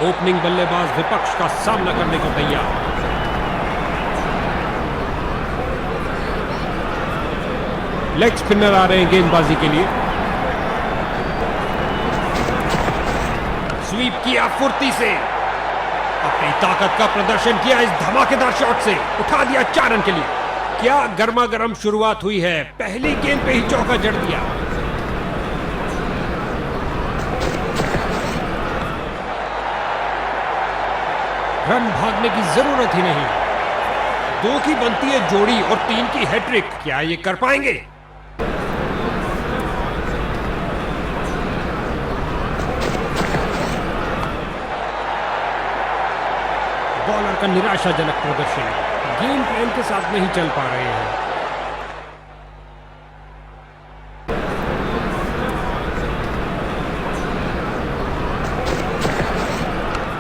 Opening बल्लेबाज विपक्ष का सामना करने को तैयार। लेग स्पिनर आ रहे हैं गेंदबाजी के लिए। स्वीप किया फुर्ती से, अपनी ताकत का प्रदर्शन किया इस धमाकेदार शॉट से, उठा दिया 4 रन के लिए। क्या गर्मा गर्म शुरुआत हुई है, पहली गेंद पे ही चौका जड़ दिया। रन भागने की जरूरत ही नहीं, 2 की बनती है जोड़ी और 3 की हैट्रिक। क्या ये कर पाएंगे? बॉलर का निराशाजनक प्रदर्शन, गेम प्लान के साथ नहीं चल पा रहे हैं।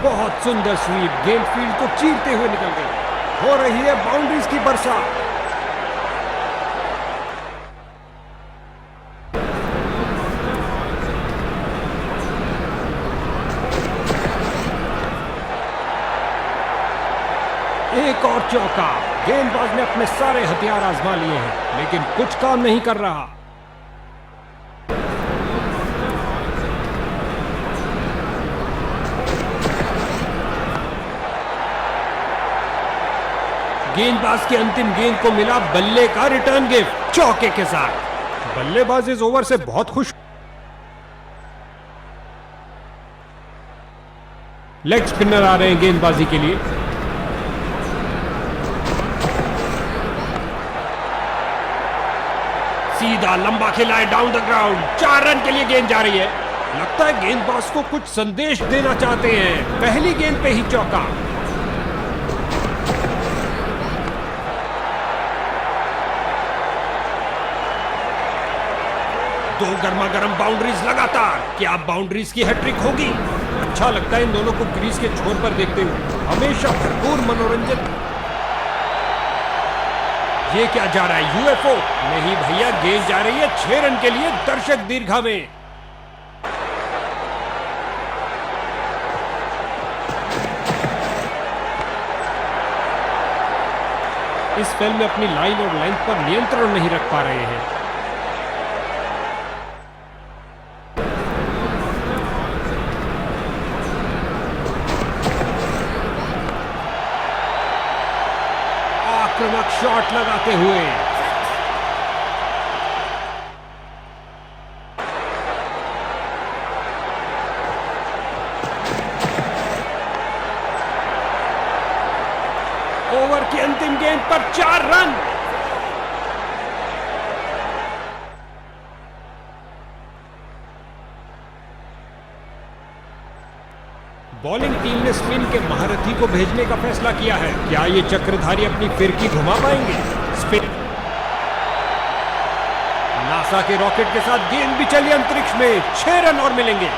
बहुत सुंदर स्वीप, गेंद फील्ड को चीरते हुए निकल गई। हो रही है बाउंड्रीज की बरसात। एक और चौका। गेंदबाज ने अपने सारे हथियार आजमा लिए हैं, लेकिन कुछ काम नहीं कर रहा। गेंदबाज की अंतिम गेंद को मिला बल्ले का रिटर्न गिफ्ट चौके के साथ। बल्लेबाज इस ओवर से बहुत खुश। लेग स्पिनर आ रहे हैं गेंदबाजी के लिए। सीधा लंबा खेला है डाउन द ग्राउंड, 4 रन के लिए गेंद जा रही है। लगता है गेंदबाज को कुछ संदेश देना चाहते हैं। पहली गेंद पे ही चौका। दो गर्मा गर्म बाउंड्रीज लगातार। क्या बाउंड्रीज की हैट्रिक होगी? अच्छा लगता है इन दोनों को क्रीज के छोर पर देखते हुए, हमेशा भरपूर मनोरंजन। ये क्या जा रहा है, यूएफओ? नहीं भैया, गेंद जा रही है 6 रन के लिए दर्शक दीर्घा में। इस फिल्म में अपनी लाइन और लेंथ पर नियंत्रण नहीं रख पा रहे हैं। आक्रामक शॉट लगाते हुए ओवर की अंतिम गेंद पर 4 रन। बॉलिंग टीम ने स्पिन के महारथी को भेजने का फैसला किया है। क्या ये चक्रधारी अपनी फिरकी घुमा पाएंगे? स्पिन नासा के रॉकेट के साथ गेंद भी चली अंतरिक्ष में। 6 रन और मिलेंगे।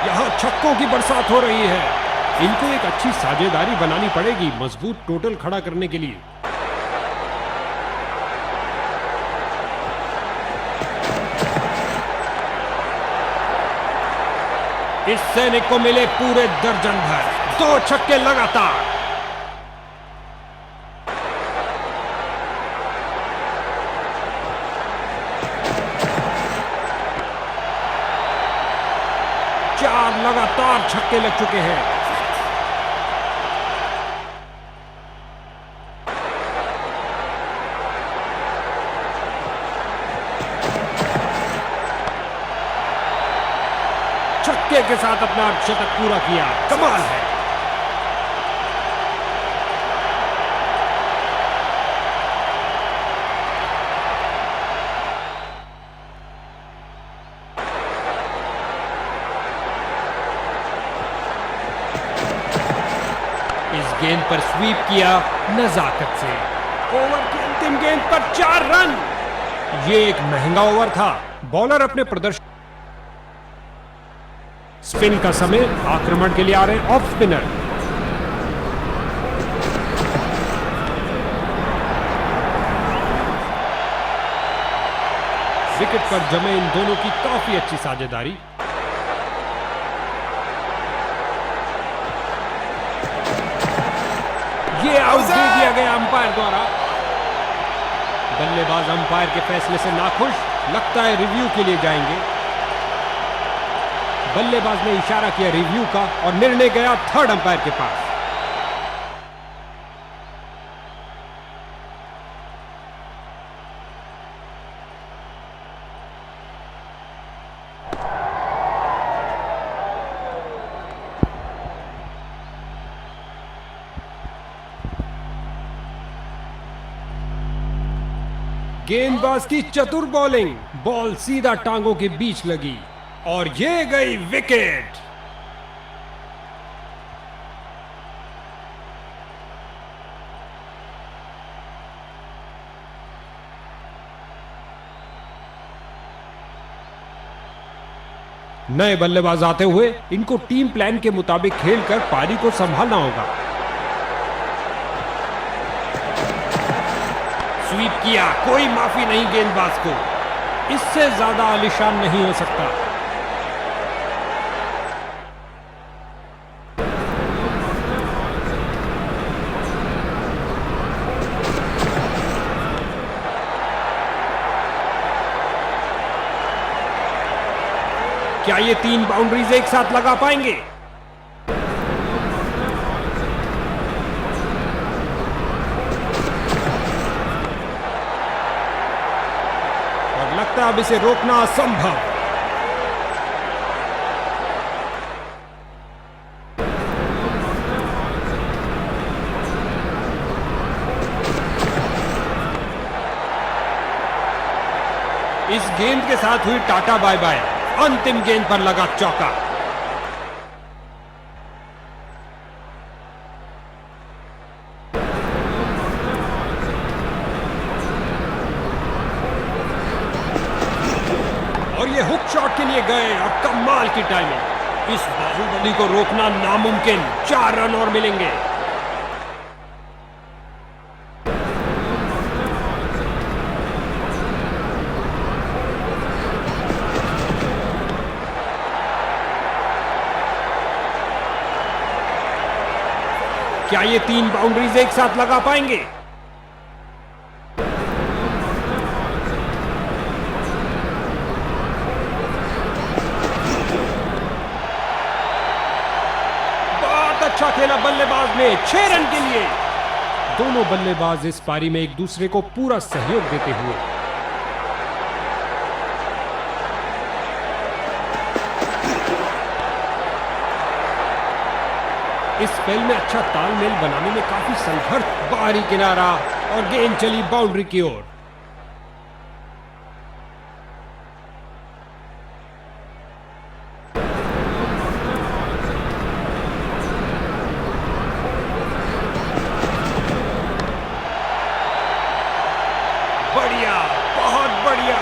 यहां छक्कों की बरसात हो रही है। इनको एक अच्छी साझेदारी बनानी पड़ेगी मजबूत टोटल खड़ा करने के लिए। इस सैनिक को मिले पूरे दर्जन भर 2 छक्के लगातार। चार लगातार छक्के लग चुके हैं। छक्के के साथ अपना शतक पूरा किया। कमाल है। इस गेंद पर स्वीप किया नजाकत से। ओवर की अंतिम गेंद पर 4 रन। ये एक महंगा ओवर था। बॉलर अपने प्रदर्शन। स्पिन का समय। आक्रमण के लिए आ रहे हैं ऑफ स्पिनर। विकेट पर जमे इन दोनों की काफी अच्छी साझेदारी। ये आउट दे दिया गया अंपायर द्वारा। बल्लेबाज अंपायर के फैसले से नाखुश, लगता है रिव्यू के लिए जाएंगे। बल्लेबाज ने इशारा किया रिव्यू का और निर्णय गया थर्ड अंपायर के पास। गेंदबाज की चतुर बॉलिंग, बॉल सीधा टांगों के बीच लगी और ये गई विकेट। नए बल्लेबाज आते हुए इनको टीम प्लान के मुताबिक खेलकर पारी को संभालना होगा। स्वीप किया, कोई माफी नहीं गेंदबाज को, इससे ज्यादा आलीशान नहीं हो सकता। क्या ये 3 बाउंड्रीज एक साथ लगा पाएंगे? लगता है अब इसे रोकना असंभव। इस गेंद के साथ हुई टाटा बाय बाय, अंतिम गेंद पर लगा चौका। और ये हुक शॉट के लिए गए और कमाल की टाइमिंग। इस बाहुबली को रोकना नामुमकिन। 4 रन और मिलेंगे। क्या ये 3 बाउंड्रीज एक साथ लगा पाएंगे? अच्छा खेला बल्लेबाज ने 6 रन के लिए। दोनों बल्लेबाज इस पारी में एक दूसरे को पूरा सहयोग देते हुए। इस स्पेल में अच्छा तालमेल बनाने में काफी संघर्ष। बाहरी किनारा और गेंद चली बाउंड्री की ओर। बढ़िया, बहुत बढ़िया।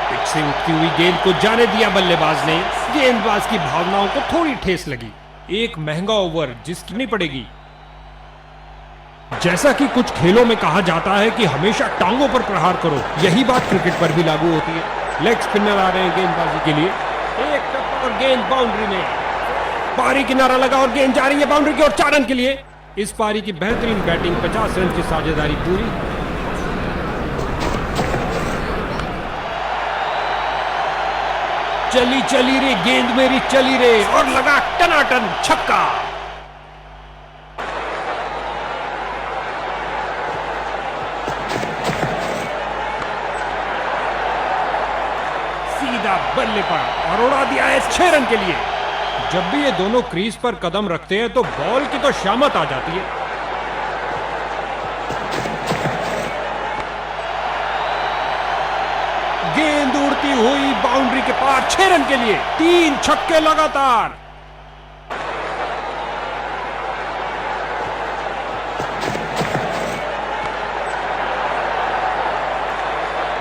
पिच से उठती हुई गेंद को जाने दिया बल्लेबाज ने। गेंदबाज की भावनाओं को थोड़ी ठेस लगी। एक महंगा ओवर जिसकी नहीं पड़ेगी। जैसा कि कुछ खेलों में कहा जाता है कि हमेशा टांगों पर प्रहार करो, यही बात क्रिकेट पर भी लागू होती है। लेग स्पिनर आ रहे हैं गेंदबाजी के लिए। एक टप्पा और गेंद बाउंड्री में। पारी किनारा लगा और गेंद जा रही है बाउंड्री की ओर 4 रन के लिए। इस पारी की बेहतरीन बैटिंग, 50 रन की साझेदारी पूरी। चली चली रे गेंद मेरी चली रे, और लगा टनाटन छक्का। सीधा बल्ले पर और उड़ा दिया है 6 रन के लिए। जब भी ये दोनों क्रीज पर कदम रखते हैं तो बॉल की तो शामत आ जाती है। गेंद उड़ती हुई बाउंड्री के पार 6 रन के लिए। 3 छक्के लगातार।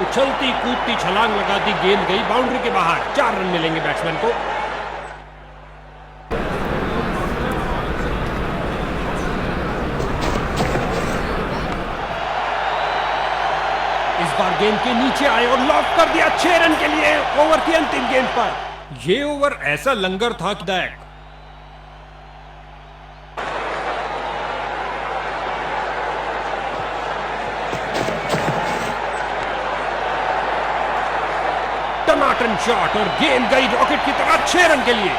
उछलती कूदती छलांग लगाती गेंद गई बाउंड्री के बाहर। 4 रन मिलेंगे बैट्समैन को। इस बार गेंद के नीचे आए और लॉक कर दिया 6 रन के लिए ओवर की अंतिम गेंद पर। यह ओवर ऐसा लंगर था कि दायक। टनाटन शॉट और गेंद गई रॉकेट की तरह 6 रन के लिए।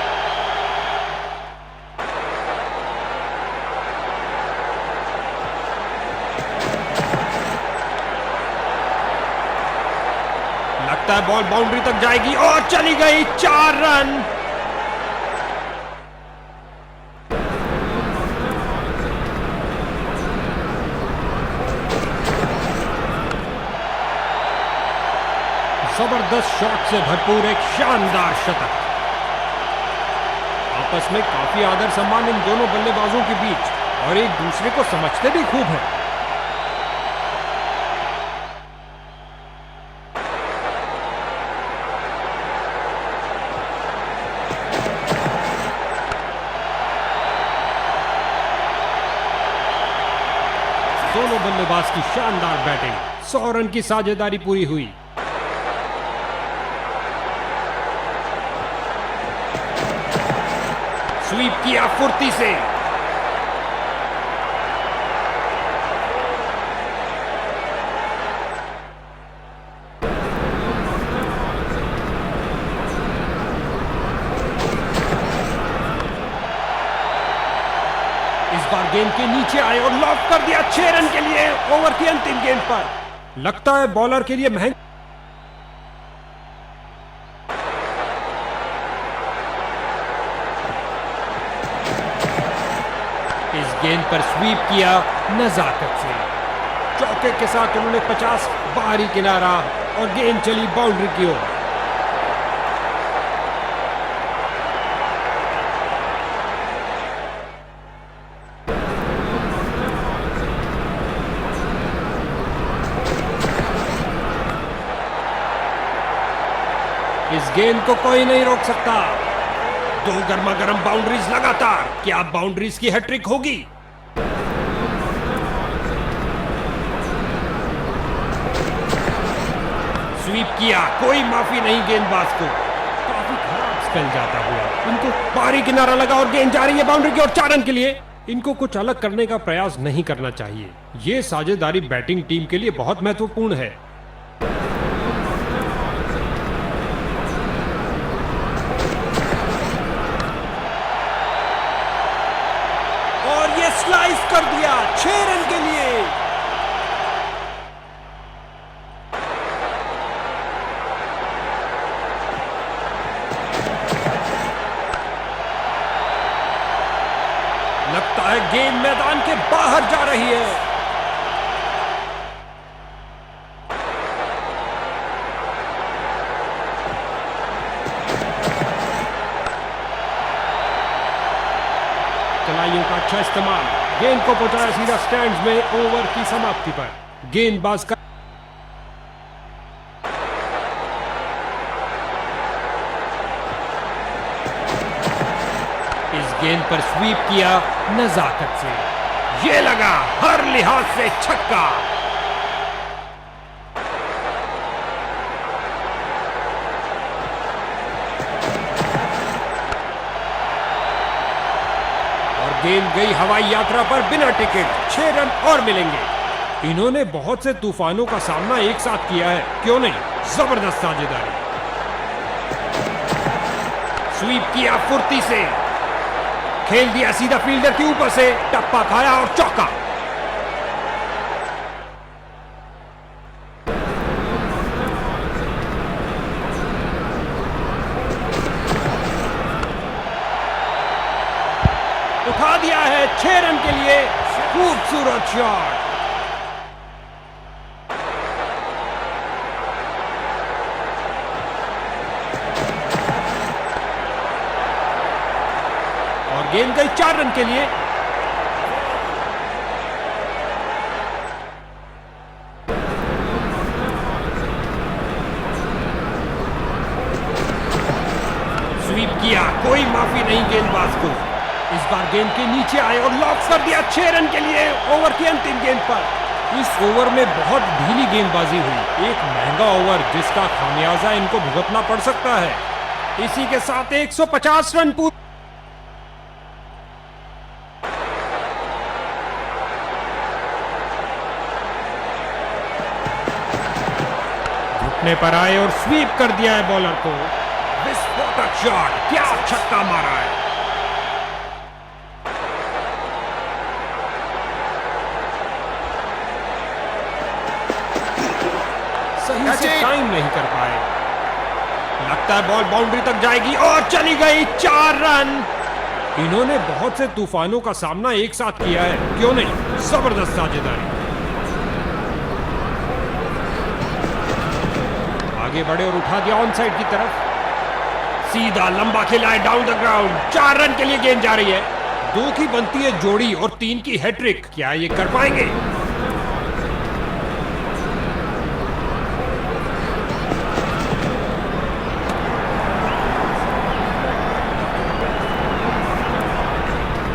लगता है बॉल बाउंड्री तक जाएगी और चली गई। 4 रन। जबरदस्त शॉट से भरपूर एक शानदार शतक। आपस में काफी आदर सम्मान इन दोनों बल्लेबाजों के बीच और एक दूसरे को समझते भी खूब हैं। दोनों बल्लेबाज की शानदार बैटिंग। 100 रन की साझेदारी पूरी हुई। स्वीप किया फुर्ती से। इस बार गेंद के नीचे आए और लॉक कर दिया 6 रन के लिए ओवर की अंतिम गेंद पर। लगता है बॉलर के लिए महंगा। इस गेंद पर स्वीप किया नजाकत से। चौके के साथ उन्होंने 50 बाहरी किनारा और गेंद चली बाउंड्री की ओर। इस गेंद को कोई नहीं रोक सकता। 2 गर्मा गर्म बाउंड्रीज लगातार। क्या बाउंड्रीज की हैट्रिक होगी? स्वीप किया, कोई माफी नहीं गेंदबाज को। काफी खराब स्पेल जाता हुआ इनको बाहरी किनारा लगा और गेंद जा रही है बाउंड्री की ओर 4 रन के लिए। इनको कुछ अलग करने का प्रयास नहीं करना चाहिए। यह साझेदारी बैटिंग टीम के लिए बहुत महत्वपूर्ण है। स्लाइस कर दिया 6 रन के लिए। लगता है गेंद मैदान के बाहर जा रही है। कलाइयों का अच्छा इस्तेमाल। गेंद को पहुंचाया सीधा स्टैंड्स में ओवर की समाप्ति पर। गेंदबाज का इस गेंद पर स्वीप किया नजाकत से। ये लगा हर लिहाज से छक्का। गेंद गई हवाई यात्रा पर बिना टिकट। 6 रन और मिलेंगे। इन्होंने बहुत से तूफानों का सामना एक साथ किया है, क्यों नहीं? जबरदस्त साझेदारी। स्वीप किया फुर्ती से। खेल दिया सीधा फील्डर के ऊपर से। टप्पा खाया और चौका। उठा दिया है 6 रन के लिए। खूबसूरत शॉट। और गेंद गई 4 रन के लिए। कोई माफी नहीं गेंदबाज को। इस बार गेंद के नीचे आए और लॉक कर दिया 6 रन के लिए ओवर की अंतिम गेंद पर। इस ओवर में बहुत ढीली गेंदबाजी हुई, एक महंगा ओवर जिसका खामियाजा इनको भुगतना पड़ सकता है। इसी के साथ 150 रन पूरे। घुटने पर आए और स्वीप कर दिया है बॉलर को। विस्फोटक शॉट, क्या छक्का मारा है। सही से टाइम नहीं कर पाए। लगता है बॉल बाउंड्री तक जाएगी और चली गई 4 रन। इन्होंने बहुत से तूफानों का सामना एक साथ किया है, क्यों नहीं, जबरदस्त साझेदारी। आगे बढ़े और उठा दिया ऑन साइड की तरफ। सीधा लंबा खेला है डाउन द ग्राउंड। 4 रन के लिए गेंद जा रही है। 2 की बनती है जोड़ी और 3 की हैट्रिक। क्या ये कर पाएंगे?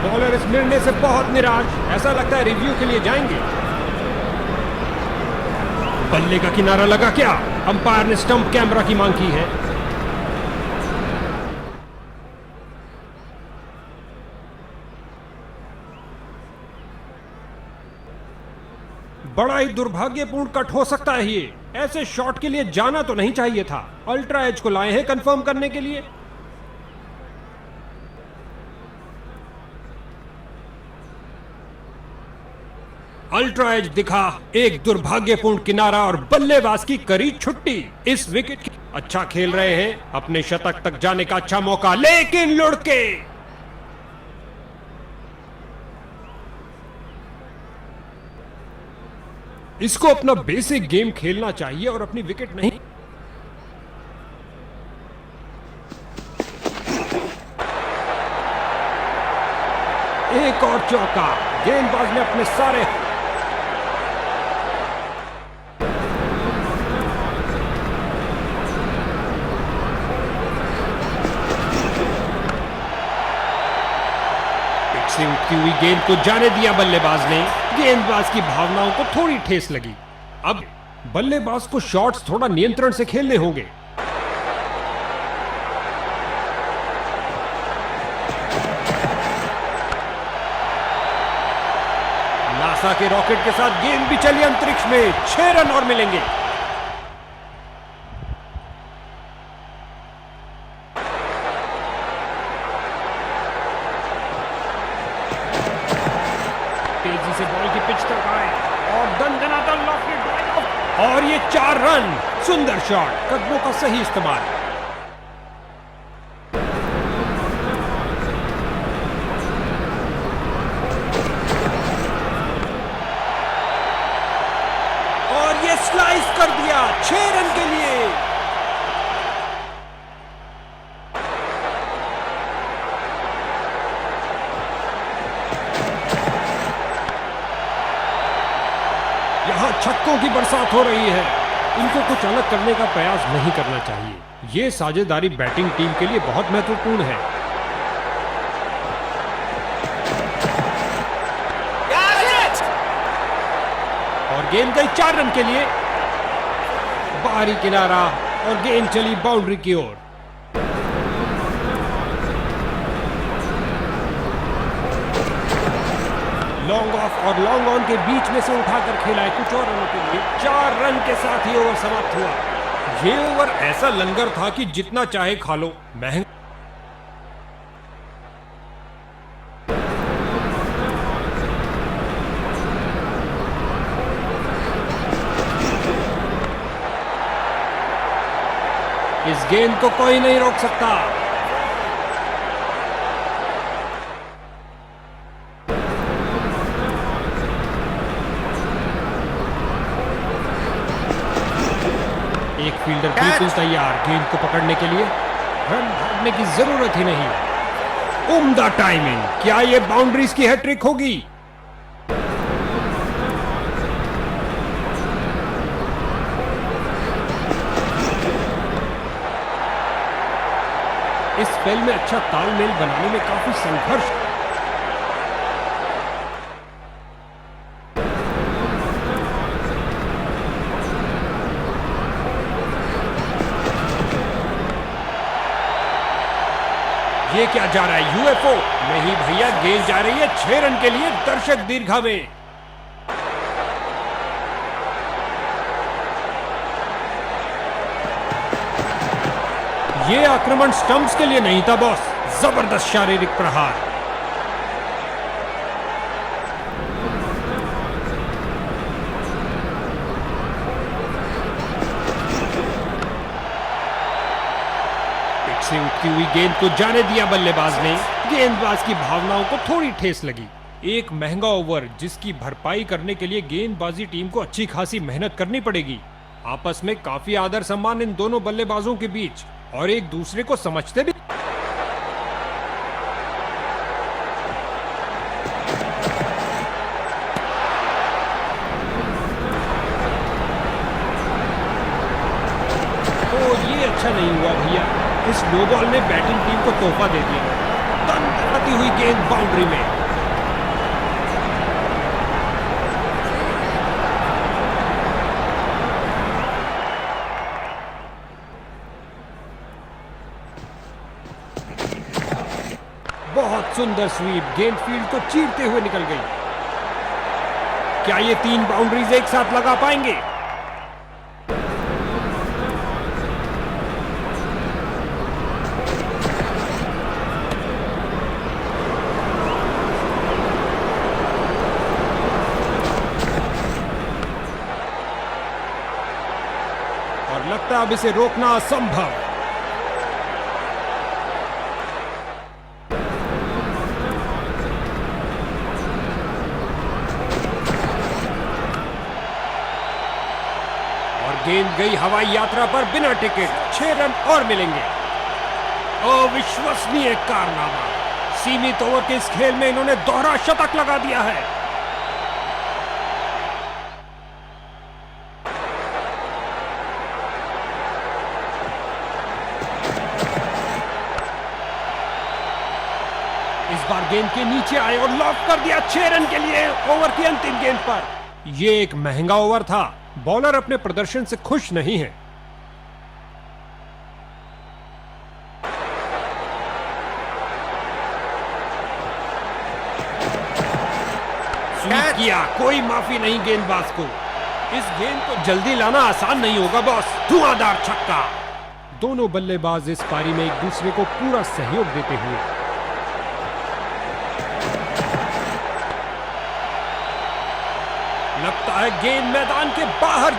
बॉलर इस निर्णय से बहुत निराश, ऐसा लगता है रिव्यू के लिए जाएंगे। बल्ले का किनारा लगा क्या? अंपायर ने स्टंप कैमरा की मांग की है। बड़ा ही दुर्भाग्यपूर्ण कट हो सकता है ये। ऐसे शॉट के लिए जाना तो नहीं चाहिए था। अल्ट्रा एज को लाए हैं कंफर्म करने के लिए। अल्ट्रा एज दिखा, एक दुर्भाग्यपूर्ण किनारा और बल्लेबाज की करी छुट्टी। इस विकेट की अच्छा खेल रहे हैं, अपने शतक तक जाने का अच्छा मौका, लेकिन लुढ़के। इसको अपना बेसिक गेम खेलना चाहिए और अपनी विकेट नहीं। एक और चौका। गेंदबाज ने अपने सारे से उठती हुई गेंद को जाने दिया बल्लेबाज ने। गेंदबाज की भावनाओं को थोड़ी ठेस लगी। अब बल्लेबाज को शॉट्स थोड़ा नियंत्रण से खेलने होंगे। नासा के रॉकेट के साथ गेंद भी चली अंतरिक्ष में। 6 रन और मिलेंगे। तेजी से बॉल की पिच तक आए और दंदनाता लॉफ्टी ड्राइव और ये 4 रन। सुंदर शॉट, कदमों का सही इस्तेमाल। और ये स्लाइस कर दिया 6 रन के लिए। यहां छक्कों की बरसात हो रही है। इनको कुछ अलग करने का प्रयास नहीं करना चाहिए। ये साझेदारी बैटिंग टीम के लिए बहुत महत्वपूर्ण है। और गेंद गई 4 रन के लिए। बाहरी किनारा और गेंद चली बाउंड्री की ओर। लॉन्ग ऑफ और लॉन्ग ऑन के बीच में से उठाकर खेला है कुछ और रनों के लिए। 4 रन के साथ ही ओवर समाप्त हुआ। ये ओवर ऐसा लंगर था कि जितना चाहे खा लो। महंगा इस गेंद को कोई नहीं रोक सकता। एक फील्डर बिल्कुल तैयार गेंद को पकड़ने के लिए। रन भागने की जरूरत ही नहीं। उम्दा टाइमिंग। क्या ये बाउंड्रीज की हैट्रिक होगी? इस स्पेल में अच्छा तालमेल बनाने में काफी संघर्ष। ये क्या जा रहा है, यूएफओ? नहीं भैया, गेंद जा रही है 6 रन के लिए दर्शक दीर्घा में। ये आक्रमण स्टंप्स के लिए नहीं था बॉस, जबरदस्त शारीरिक प्रहार। से उठती हुई गेंद को जाने दिया बल्लेबाज ने। गेंदबाज की भावनाओं को थोड़ी ठेस लगी। एक महंगा ओवर जिसकी भरपाई करने के लिए गेंदबाजी टीम को अच्छी खासी मेहनत करनी पड़ेगी। आपस में काफी आदर सम्मान इन दोनों बल्लेबाजों के बीच, और एक दूसरे को समझते भी। तो ये अच्छा नहीं हुआ भैया, इस नो बॉल ने बैटिंग टीम को तोहफा दे दिया। तनकती हुई गेंद बाउंड्री में। बहुत सुंदर स्वीप, गेंद फील्ड को चीरते हुए निकल गई। क्या ये 3 बाउंड्रीज एक साथ लगा पाएंगे? लगता अब इसे रोकना असंभव। और गेंद गई हवाई यात्रा पर बिना टिकट। 6 रन और मिलेंगे। अविश्वसनीय कारनामा। सीमित ओवर के इस खेल में इन्होंने दोहरा शतक लगा दिया है। इस बार गेंद के नीचे आए और लॉक कर दिया 6 रन के लिए ओवर की अंतिम गेंद पर। यह एक महंगा ओवर था। बॉलर अपने प्रदर्शन से खुश नहीं है। स्वीप किया, कोई माफी नहीं गेंदबाज को। इस गेंद को जल्दी लाना आसान नहीं होगा बॉस। धुआंधार छक्का। दोनों बल्लेबाज इस पारी में एक दूसरे को पूरा सहयोग देते हुए। लगता है गेंद मैदान के बाहर।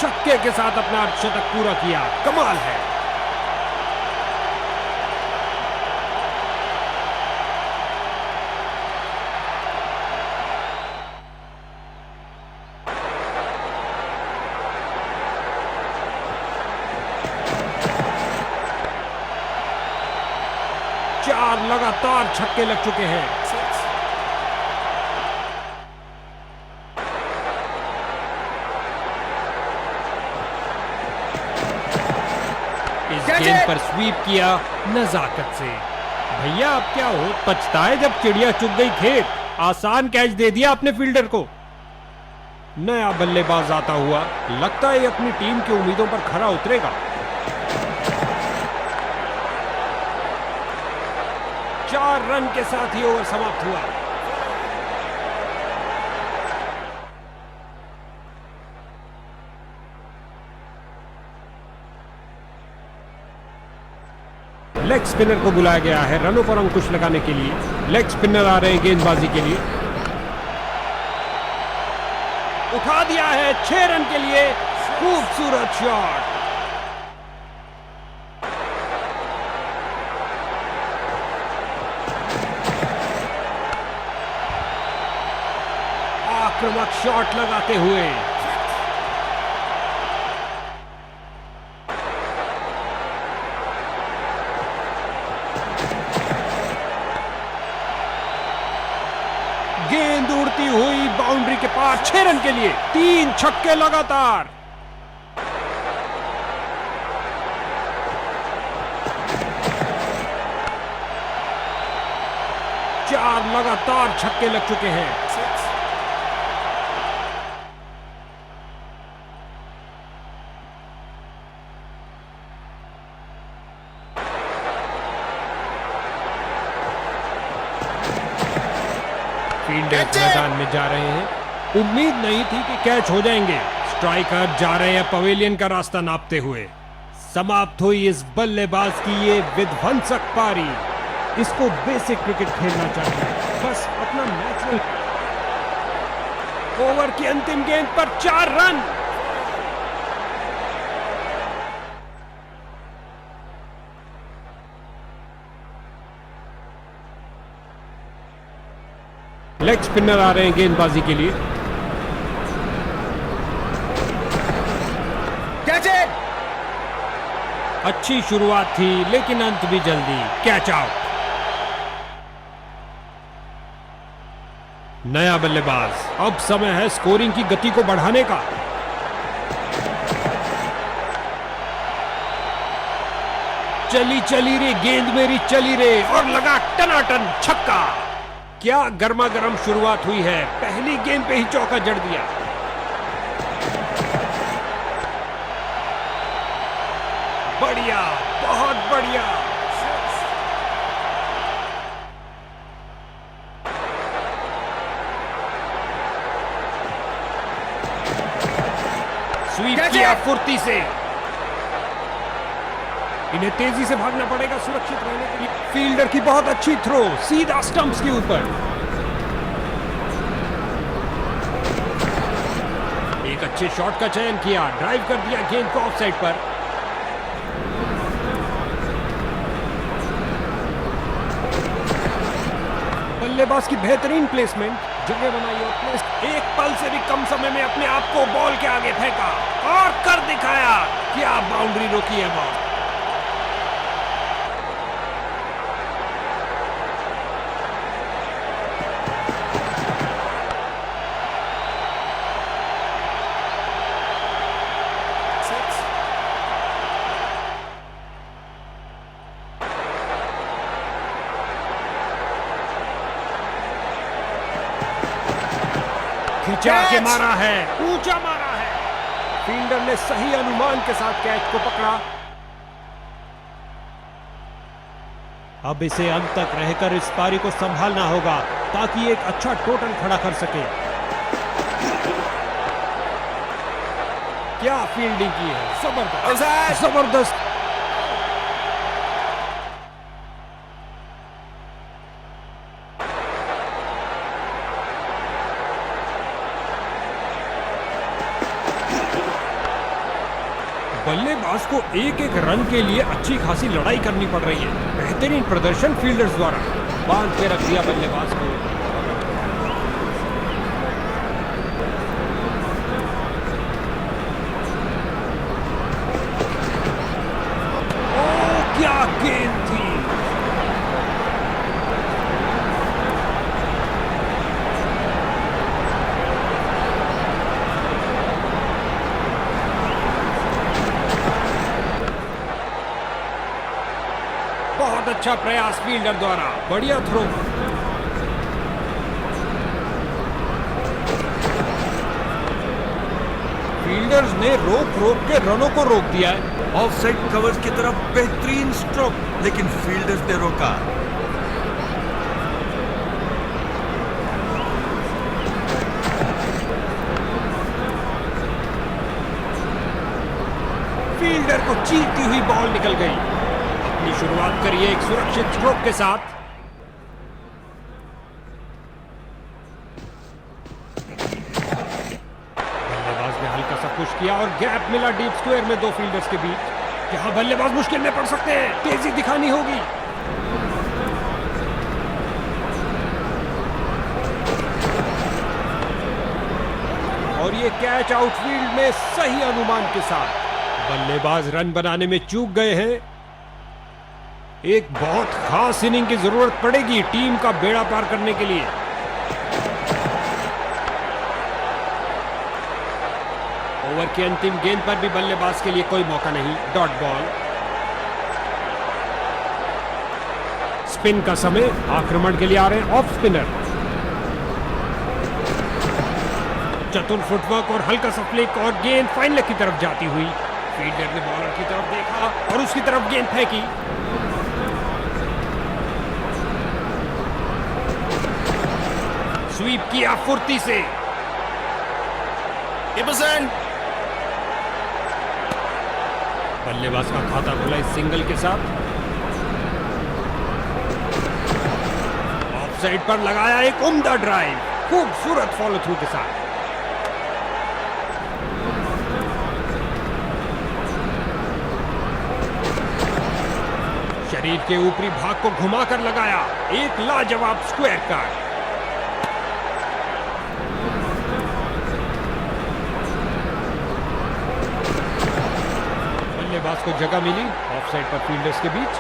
छक्के के साथ अपना अर्धशतक पूरा किया। कमाल है। चार लगातार छक्के लग चुके हैं। इस गेंद पर स्वीप किया नजाकत से। भैया अब क्या हो, पछताए जब चिड़िया चुग गई खेत। आसान कैच दे दिया अपने फील्डर को। नया बल्लेबाज आता हुआ, लगता है अपनी टीम की उम्मीदों पर खरा उतरेगा। 4 रन के साथ ही ओवर समाप्त हुआ। लेग स्पिनर को बुलाया गया है रनों पर अंकुश लगाने के लिए। लेग स्पिनर आ रहे हैं गेंदबाजी के लिए। उठा दिया है 6 रन के लिए। खूबसूरत शॉट। आक्रामक शॉट लगाते हुए। गेंद उड़ती हुई बाउंड्री के पार 6 रन के लिए। 3 छक्के लगातार। चार लगातार छक्के लग चुके हैं। फील्डर्स मैदान में जा रहे हैं। उम्मीद नहीं थी कि कैच हो जाएंगे। स्ट्राइकर जा रहे हैं पवेलियन का रास्ता नापते हुए। समाप्त हुई इस बल्लेबाज की ये विध्वंसक पारी। इसको बेसिक क्रिकेट खेलना चाहिए, बस अपना नेचुरल। ओवर की अंतिम गेंद पर 4 रन। लेग स्पिनर आ रहे हैं गेंदबाजी के लिए। अच्छी शुरुआत थी लेकिन अंत भी जल्दी। Catch out. नया बल्लेबाज। अब समय है स्कोरिंग की गति को बढ़ाने का। चली चली रे गेंद मेरी चली रे, और लगा टनाटन छक्का। क्या गर्मा गर्म शुरुआत हुई है। पहली गेंद पे ही चौका जड़ दिया। बढ़िया, बहुत बढ़िया। स्वीप किया फुर्ती से। इन्हें तेजी से भागना पड़ेगा सुरक्षित रहने के लिए। फील्डर की बहुत अच्छी थ्रो, सीधा स्टंप्स के ऊपर। एक अच्छे शॉट का चयन किया, ड्राइव कर दिया गेंद को ऑफ साइड पर। बल्लेबाज की बेहतरीन प्लेसमेंट, जगह बनाई और प्लेस। एक पल से भी कम समय में अपने आप को बॉल के आगे फेंका और कर दिखाया। क्या बाउंड्री रोकी है बॉल। खिंचा के मारा है, ऊंचा मारा है। फील्डर ने सही अनुमान के साथ कैच को पकड़ा। अब इसे अंत तक रहकर इस पारी को संभालना होगा ताकि एक अच्छा टोटल खड़ा कर सके। क्या फील्डिंग की है, जबरदस्त जबरदस्त। बल्लेबाज को एक एक रन के लिए अच्छी खासी लड़ाई करनी पड़ रही है। बेहतरीन प्रदर्शन फील्डर्स द्वारा। बांध के रख दिया बल्लेबाज को। ओ, क्या गेंद थी। बहुत अच्छा प्रयास फील्डर द्वारा, बढ़िया थ्रो। फील्डर्स ने रोक रोक के रनों को रोक दिया है। ऑफसाइड कवर्स की तरफ बेहतरीन स्ट्रोक, लेकिन फील्डर्स ने रोका। फील्डर को चीरती हुई बॉल निकल गई। अपनी शुरुआत करिए एक सुरक्षित स्ट्रोक के साथ। बल्लेबाज ने हल्का सा पुश किया और गैप मिला डीप स्क्वायर में दो फील्डर्स के बीच। यहां बल्लेबाज मुश्किल में पड़ सकते हैं, तेजी दिखानी होगी। और ये कैच आउटफील्ड में सही अनुमान के साथ। बल्लेबाज रन बनाने में चूक गए हैं। एक बहुत खास इनिंग की जरूरत पड़ेगी टीम का बेड़ा पार करने के लिए। ओवर की अंतिम गेंद पर भी बल्लेबाज के लिए कोई मौका नहीं, डॉट बॉल। स्पिन का समय, आक्रमण के लिए आ रहे हैं ऑफ स्पिनर। चतुर फुटवर्क और हल्का सा फ्लिक और गेंद फाइन लेग की तरफ जाती हुई। फील्डर ने बॉलर की तरफ देखा और उसकी तरफ गेंद फेंकी। स्वीप किया फुर्ती से। बल्लेबाज का खाता खुला इस सिंगल के साथ। ऑफ साइड पर लगाया एक उम्दा ड्राइव, खूबसूरत फॉलो थ्रू के साथ। शरीर के ऊपरी भाग को घुमाकर लगाया एक लाजवाब स्क्वायर कार्ड। बल्लेबाज को जगह मिली ऑफ साइड पर फील्डर्स के बीच।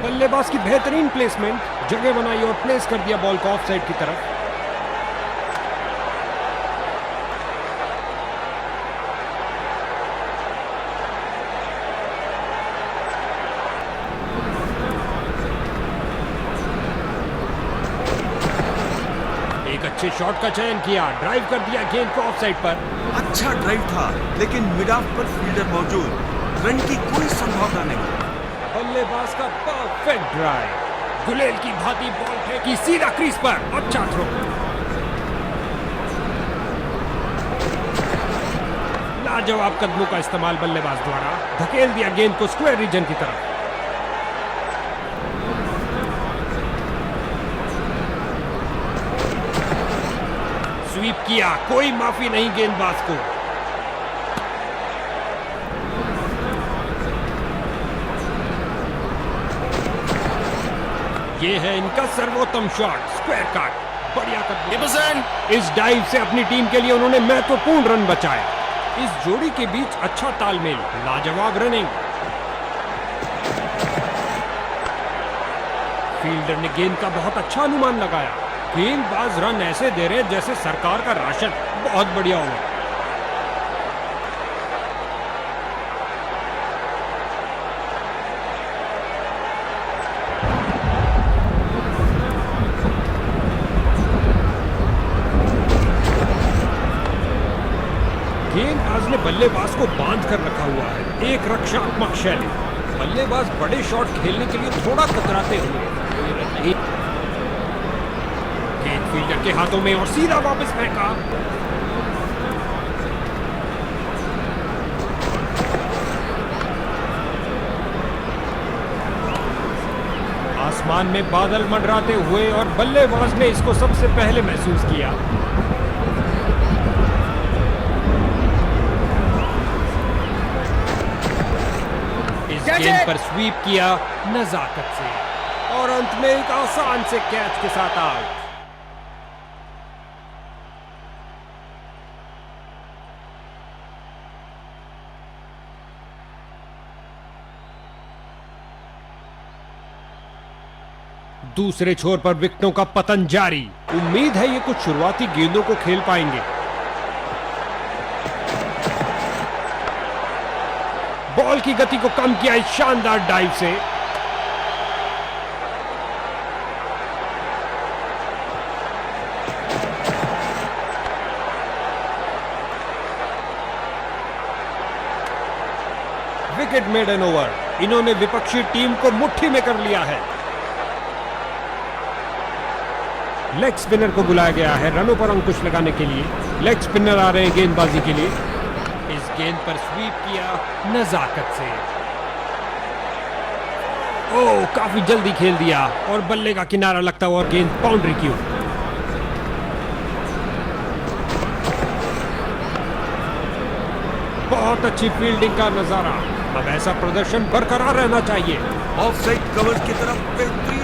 बल्लेबाज की बेहतरीन प्लेसमेंट, जगह बनाई और प्लेस कर दिया बॉल को ऑफ साइड की तरफ। एक अच्छे शॉट का चयन किया, ड्राइव कर दिया गेंद को ऑफ साइड पर। अच्छा ड्राइव था, लेकिन मिड ऑफ पर फील्डर मौजूद, रन की कोई संभावना नहीं। बल्लेबाज का परफेक्ट ड्राइव, गुलेल की भांति बॉल फेंकी सीधा क्रीज पर। अच्छा थ्रो, लाजवाब कदमों का इस्तेमाल बल्लेबाज द्वारा, धकेल दिया गेंद को स्क्वायर रीजन की तरफ। स्वीप किया, कोई माफी नहीं गेंदबाज को। ये है इनका सर्वोत्तम शॉट, स्क्वायर कट, बढ़िया कदम। इस डाइव से अपनी टीम के लिए उन्होंने महत्वपूर्ण रन बचाए। इस जोड़ी के बीच अच्छा तालमेल, लाजवाब रनिंग। फील्डर ने गेंद का बहुत अच्छा अनुमान लगाया। गेंदबाज रन ऐसे दे रहे जैसे सरकार का राशन। बहुत बढ़िया ओवर। गेंदबाज ने बल्लेबाज को बांध कर रखा हुआ है, एक रक्षात्मक शैली। बल्लेबाज बड़े शॉट खेलने के लिए थोड़ा कतराते हुए, गेंद फील्डर के हाथों में और सीधा वापस फेंका। आसमान में बादल मंडराते हुए और बल्लेबाज ने इसको सबसे पहले महसूस किया। इस गेंद पर स्वीप किया नजाकत से और अंत में एक आसान से कैच के साथ आउट। दूसरे छोर पर विकेटों का पतन जारी। उम्मीद है ये कुछ शुरुआती गेंदों को खेल पाएंगे। बॉल की गति को कम किया इस शानदार डाइव से। विकेट मेडन ओवर, इन्होंने विपक्षी टीम को मुट्ठी में कर लिया है। लेग स्पिनर को बुलाया गया है रनों पर अंकुश लगाने के लिए। लेग स्पिनर आ रहे हैं गेंदबाजी के लिए। इस गेंद पर स्वीप किया नजाकत से। ओह, काफी जल्दी खेल दिया और बल्ले का किनारा लगता हुआ गेंद बाउंड्री की ओर। बहुत अच्छी फील्डिंग का नजारा। अब ऐसा प्रदर्शन बरकरार रहना चाहिए। ऑफ साइड कवर की तरफ बेहतरीन।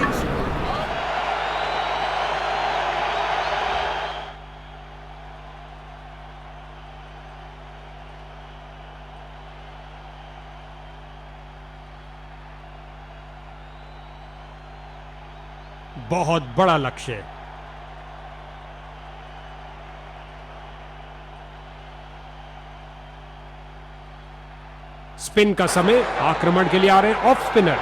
बहुत बड़ा लक्ष्य है। स्पिन का समय, आक्रमण के लिए आ रहे हैं ऑफ स्पिनर।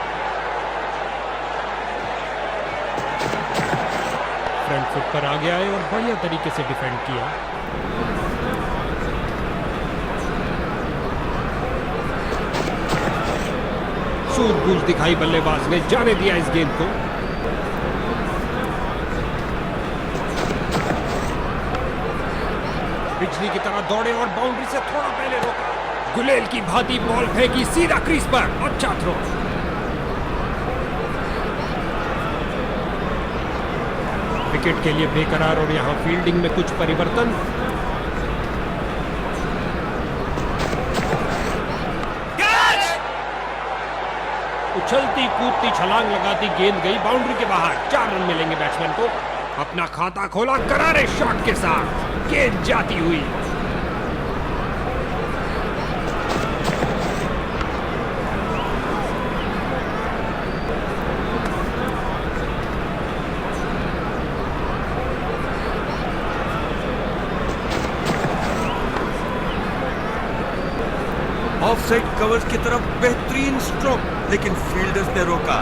फ्रंट फुट पर आगे आए और बढ़िया तरीके से डिफेंड किया। सूझबूझ दिखाई बल्लेबाज ने, जाने दिया इस गेंद को। बिजली की तरह दौड़े और बाउंड्री से थोड़ा पहले रोका। गुलेल की भांति बॉल फेंकी सीधा क्रीज पर। अच्छा थ्रो। विकेट के लिए बेकरार और यहां फील्डिंग में कुछ परिवर्तन। उछलती कूदती छलांग लगाती गेंद गई बाउंड्री के बाहर। 4 रन मिलेंगे बैट्समैन को। अपना खाता खोला करारे शॉट के साथ, गेंद जाती हुई। ऑफसाइड कवर की तरफ बेहतरीन स्ट्रोक, लेकिन फील्डर्स ने रोका।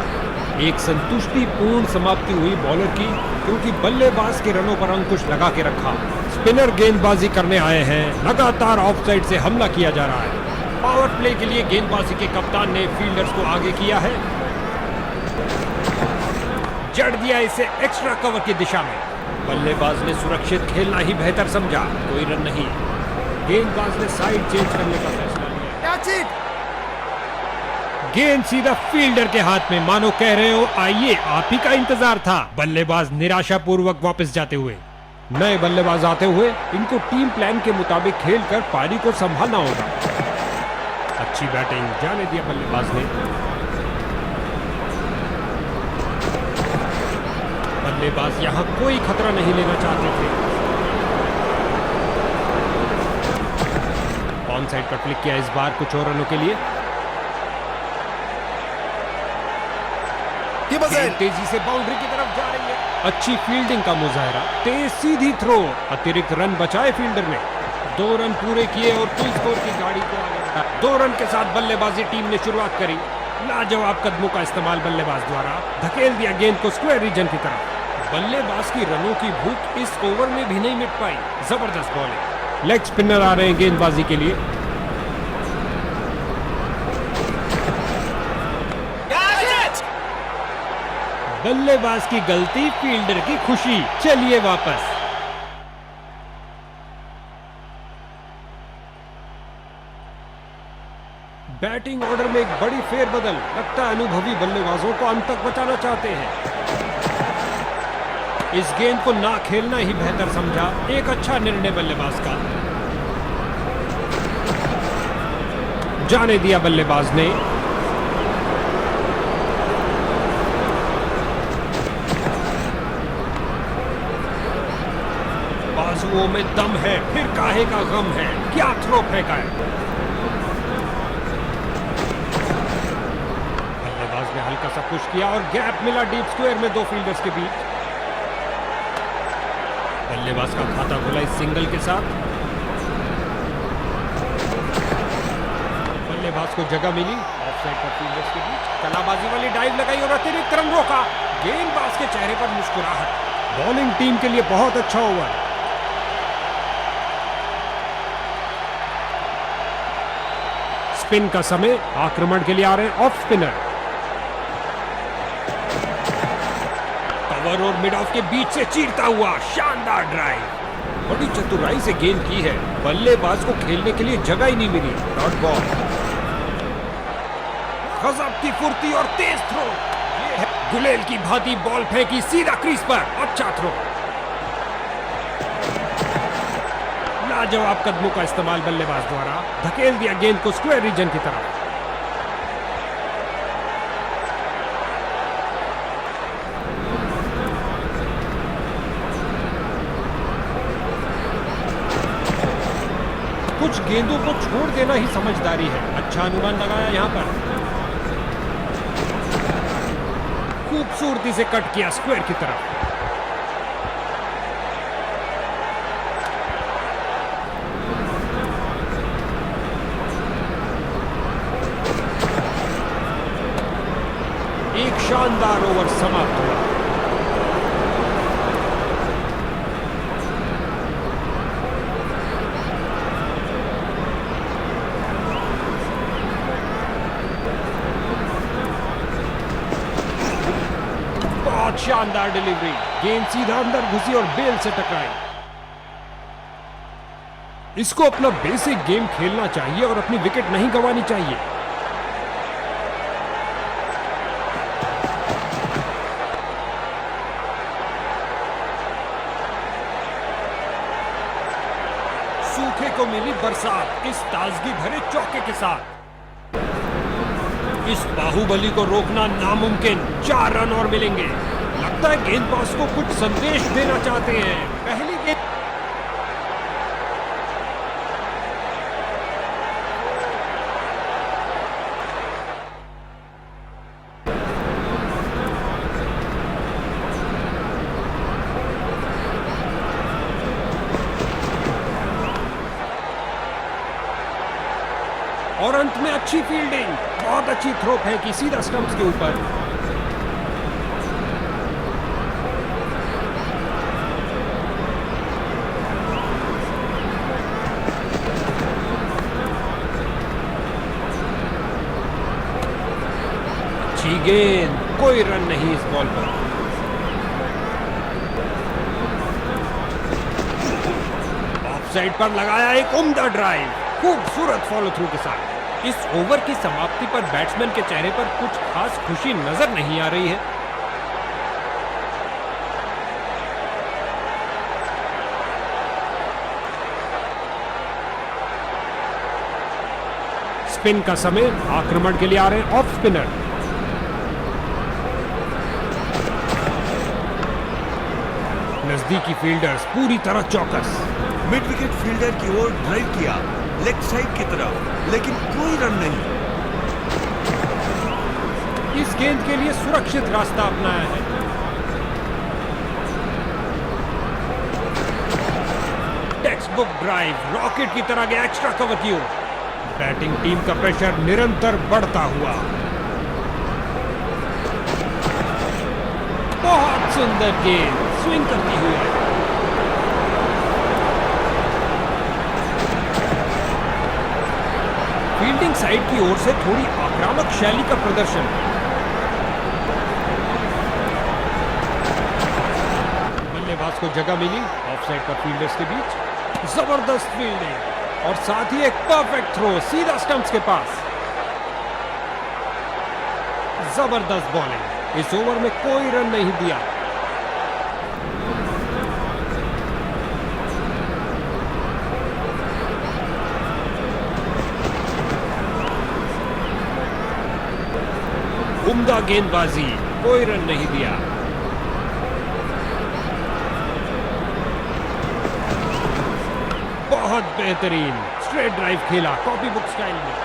एक संतुष्टिपूर्ण समाप्ति हुई बॉलर की, क्योंकि बल्लेबाज के रनों पर अंकुश लगा के रखा। स्पिनर गेंदबाजी करने आए हैं। लगातार ऑफसाइड से हमला किया जा रहा है। पावर प्ले के लिए गेंदबाजी के कप्तान ने फील्डर्स को आगे किया है। जड़ दिया इसे एक्स्ट्रा कवर की दिशा में। बल्लेबाज ने सुरक्षित खेलना ही बेहतर समझा। कोई रन नहीं। गेंदबाज ने साइड चेंज करने का फैसला लिया। गेंद सीधा फील्डर के हाथ में, मानो कह रहे हो आइए आप ही का इंतजार था। बल्लेबाज निराशापूर्वक वापस जाते हुए। नए बल्लेबाज आते हुए इनको टीम प्लान के मुताबिक खेलकर पारी को संभालना होगा। अच्छी बैटिंग, जाने दिया बल्लेबाज ने। बल्लेबाज यहां कोई खतरा नहीं लेना चाहते थे। ऑन साइड पर क्लिक किया इस बार कुछ और रनों के लिए। तेजी से बाउंड्री की तरफ जा रही है। अच्छी फील्डिंग का मुजाहरा। तेज सीधी थ्रो। अतिरिक्त रन बचाए फील्डर ने। 2 रन पूरे किए और फुल स्कोर की गाड़ी को आगे बढ़ाया। 2 रन के साथ बल्लेबाजी टीम ने शुरुआत करी। लाजवाब कदमों का इस्तेमाल बल्लेबाज द्वारा। धकेल दिया गेंद को स्क्वायर रीजन की तरफ। बल्लेबाज की रनों की भूख इस ओवर में भी नहीं मिट पाई। जबरदस्त बॉलिंग। लेग स्पिनर आ रहे हैं गेंदबाजी के लिए। बल्लेबाज की गलती, फील्डर की खुशी। चलिए वापस। बैटिंग ऑर्डर में एक बड़ी फेरबदल। लगता है अनुभवी बल्लेबाजों को अंत तक बचाना चाहते हैं। इस गेंद को ना खेलना ही बेहतर समझा। एक अच्छा निर्णय बल्लेबाज का। जाने दिया बल्लेबाज ने। बाजुओं में दम है, फिर काहे का गम है। क्या थ्रो फेंका है। बल्लेबाज ने हल्का सा पुश किया और गैप मिला डीप स्क्वायर में 2 फील्डर्स के बीच। बल्लेबाज का खाता खुला इस सिंगल के साथ। बल्लेबाज को जगह मिली ऑफसाइड पर फील्डर्स के बीच। कलाबाजी वाली डाइव लगाई और अतिरिक्त रन रोका। गेंदबाज के चेहरे पर मुस्कुराहट। बॉलिंग टीम के लिए बहुत अच्छा ओवर। स्पिन का समय, आक्रमण के लिए आ रहे हैं ऑफ स्पिनर। कवर और मिड ऑफ के बीच से चीरता हुआ शानदार ड्राइव। बड़ी चतुराई से गेंद की है। बल्लेबाज को खेलने के लिए जगह ही नहीं मिली। Dot ball. गजब की फुर्ती और तेज थ्रो। ये है गुलेल की भांति बॉल फेंकी सीधा क्रीज पर। अच्छा थ्रो। लाजवाब कदमों का इस्तेमाल बल्लेबाज द्वारा। धकेल दिया गेंद को स्क्वायर रीजन की तरफ। कुछ गेंदों को छोड़ देना ही समझदारी है। अच्छा अनुमान लगाया यहां पर। खूबसूरती से कट किया स्क्वायर की तरफ। एक शानदार ओवर समाप्त हुआ। बहुत शानदार डिलीवरी, गेंद सीधा अंदर घुसी और बेल से टकराई। इसको अपना बेसिक गेम खेलना चाहिए और अपनी विकेट नहीं गंवानी चाहिए। सूखे को मिली बरसात इस ताजगी भरे चौके के साथ। इस बाहुबली को रोकना नामुमकिन। 4 रन और मिलेंगे। लगता है गेंदबाज को कुछ संदेश देना चाहते हैं। पहली गेंद और अंत में अच्छी फील्डिंग, बहुत अच्छी थ्रो फेंकी सीधा स्टंप्स के ऊपर। अच्छी गेंद, कोई रन नहीं इस बॉल पर। ऑफ साइड पर लगाया एक उम्दा ड्राइव, खूबसूरत फॉलो थ्रू के साथ। इस ओवर की समाप्ति पर बैट्समैन के चेहरे पर कुछ खास खुशी नजर नहीं आ रही है। स्पिन का समय, आक्रमण के लिए आ रहे हैं ऑफ स्पिनर। नजदीकी फील्डर्स पूरी तरह चौकस। मिड विकेट फील्डर की ओर ड्राइव किया लेग साइड की तरफ, लेकिन कोई रन नहीं। इस गेंद के लिए सुरक्षित रास्ता अपनाया है। टेक्स्ट बुक ड्राइव, रॉकेट की तरह गया एक्स्ट्रा कवर की ओर। बैटिंग टीम का प्रेशर निरंतर बढ़ता हुआ। बहुत सुंदर गेंद स्विंग करती हुई। फील्डिंग साइड की ओर से थोड़ी आक्रामक शैली का प्रदर्शन। बल्लेबाज को जगह मिली ऑफ साइड पर फील्डर्स के बीच। जबरदस्त फील्डिंग और साथ ही एक परफेक्ट थ्रो सीधा स्टंप्स के पास। जबरदस्त बॉलिंग, इस ओवर में कोई रन नहीं दिया। उम्दा गेंदबाजी, कोई रन नहीं दिया। बहुत बेहतरीन स्ट्रेट ड्राइव खेला कॉपी बुक स्टाइल में।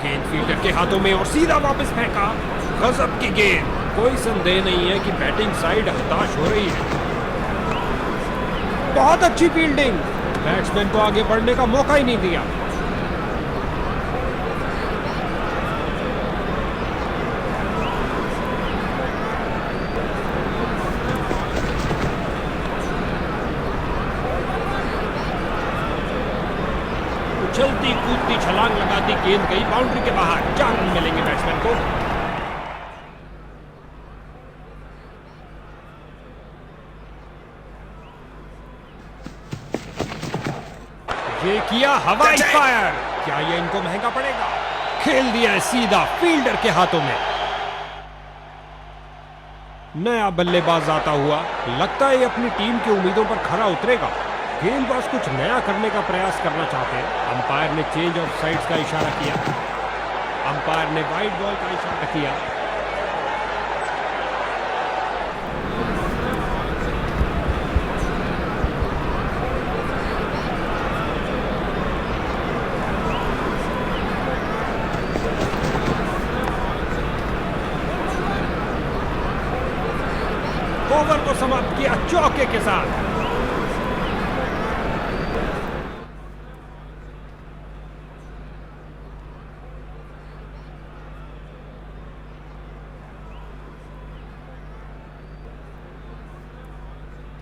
गेंद फील्डर के हाथों में और सीधा वापस फेंका। गजब की गेंद, कोई संदेह नहीं है कि बैटिंग साइड हताश हो रही है। बहुत अच्छी फील्डिंग, बैट्समैन को आगे बढ़ने का मौका ही नहीं दिया। उछलती कूदती छलांग लगाती गेंद गई बाउंड्री के बाहर। 4 रन मिलेंगे बैट्समैन को। ये किया हवाई फायर, क्या ये इनको महंगा पड़ेगा? खेल दिया है सीधा फील्डर के हाथों में। नया बल्लेबाज आता हुआ, लगता है ये अपनी टीम की उम्मीदों पर खरा उतरेगा। गेंदबाज कुछ नया करने का प्रयास करना चाहते हैं। अंपायर ने चेंज ऑफ साइड्स का इशारा किया। अंपायर ने वाइड बॉल का इशारा किया। समाप्त किया चौके के साथ।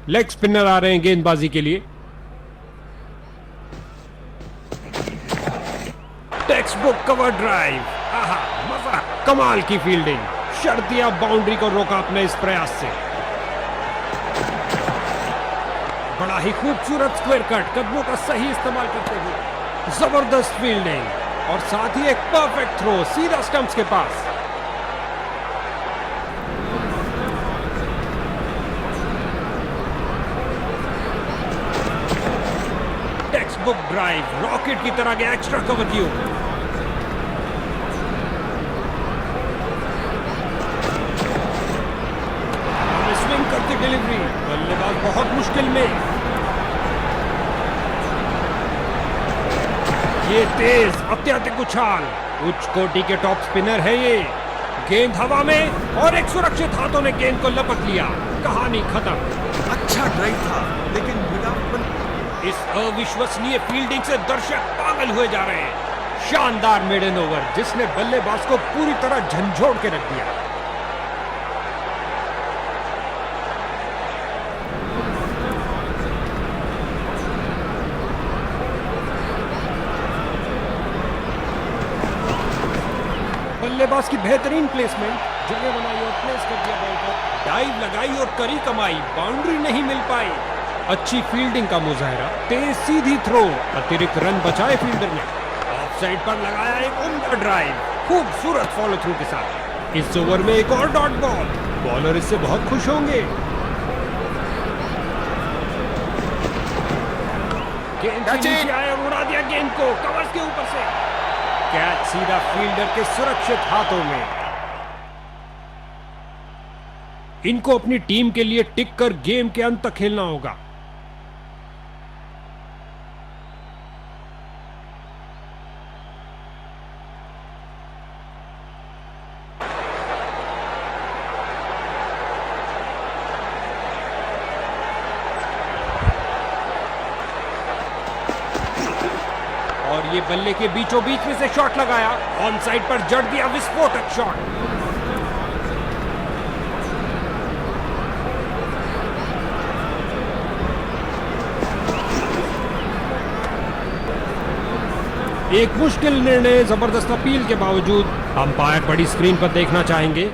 लेग स्पिनर आ रहे हैं गेंदबाजी के लिए। टेक्स्ट बुक कवर ड्राइव, आहा मजा, कमाल की फील्डिंग, शर्त दिया, बाउंड्री को रोका अपने इस प्रयास से। बड़ा ही खूबसूरत स्क्वायर कट, कदमों का सही इस्तेमाल करते हुए जबरदस्त फील्डिंग और साथ ही एक परफेक्ट थ्रो सीधा स्टंप्स के पास। टेक्स्ट बुक ड्राइव, रॉकेट की तरह गया एक्स्ट्रा कवर की ओर। स्विंग करती डिलीवरी, बल्लेबाज बहुत मुश्किल में। ये तेज अत्यधिक उछाल, उच्च कोटि के टॉप स्पिनर है ये। गेंद हवा में और एक सुरक्षित हाथों ने गेंद को लपक लिया, कहानी खत्म। अच्छा ड्राइव था, लेकिन मिड ऑफ पर इस अविश्वसनीय फील्डिंग से दर्शक पागल हुए जा रहे हैं। शानदार मेडन ओवर जिसने बल्लेबाज को पूरी तरह झंझोड़ के रख दिया। बल्लेबाज की बेहतरीन प्लेसमेंट, जगह बनाई और प्लेस कर दिया बॉल पर, डाइव लगाई और करी कमाई, बाउंड्री नहीं मिल पाई। अच्छी फील्डिंग का मुजाहरा, तेज सीधी थ्रो, अतिरिक्त रन बचाए फील्डर ने। ऑफ साइड पर लगाया एक उम्दा ड्राइव, खूबसूरत फॉलो थ्रू के साथ। इस ओवर में एक और डॉट बॉल, बॉलर इससे बहुत खुश होंगे। गेंद के नीचे आया और उड़ा दिया गेंद को कवर्स के ऊपर से। कैच सीधा फील्डर के सुरक्षित हाथों में। इनको अपनी टीम के लिए टिक कर गेम के अंत तक खेलना होगा। और ये बल्ले के बीचों बीच में से शॉट लगाया, ऑन साइड पर जड़ दिया विस्फोटक शॉट। एक मुश्किल निर्णय, जबरदस्त अपील के बावजूद अंपायर बड़ी स्क्रीन पर देखना चाहेंगे।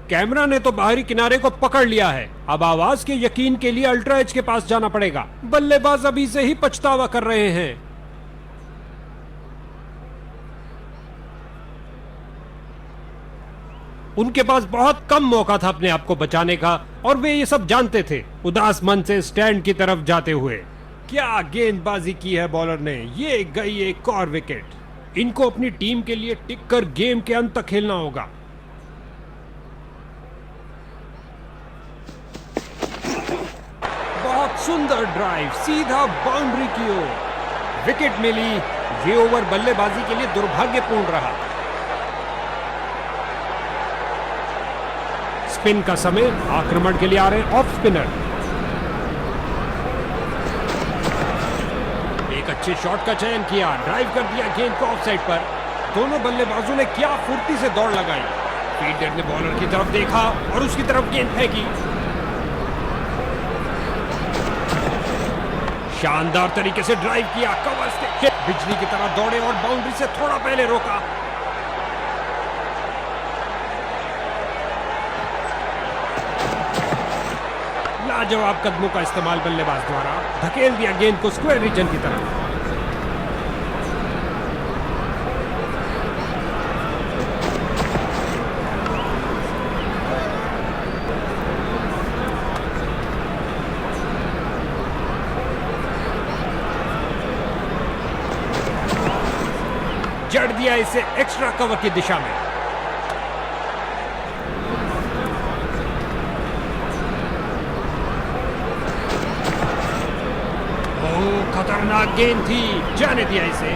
कैमरा ने तो बाहरी किनारे को पकड़ लिया है, अब आवाज के यकीन के लिए अल्ट्रा एज के पास जाना पड़ेगा। बल्लेबाज अभी से ही पछतावा कर रहे हैं। उनके पास बहुत कम मौका था अपने आप को बचाने का और वे ये सब जानते थे। उदास मन से स्टैंड की तरफ जाते हुए क्या गेंदबाजी की है बॉलर ने, ये गई एक और विकेट। इनको अपनी टीम के लिए टिक कर गेम के अंत तक खेलना होगा। बहुत सुंदर ड्राइव, सीधा बाउंड्री की ओर, विकेट मिली। ये ओवर बल्लेबाजी के लिए दुर्भाग्यपूर्ण रहा। स्पिन का समय, आक्रमण के लिए आ रहे ऑफ स्पिनर। एक अच्छे शॉट का चयन किया, ड्राइव कर दिया गेंद को ऑफ साइड पर। दोनों बल्लेबाजों ने क्या फुर्ती से दौड़ लगाई। फील्डर ने बॉलर की तरफ देखा और उसकी तरफ गेंद फेंकी। शानदार तरीके से ड्राइव किया, कवर्स के बिजली की तरह दौड़े और बाउंड्री से थोड़ा पहले रोका। लाजवाब कदमों का इस्तेमाल बल्लेबाज द्वारा, धकेल दिया गेंद को स्क्वायर रीजन की तरफ। जड़ दिया इसे एक्स्ट्रा कवर की दिशा में। खतरनाक गेंद थी, जाने दिया इसे।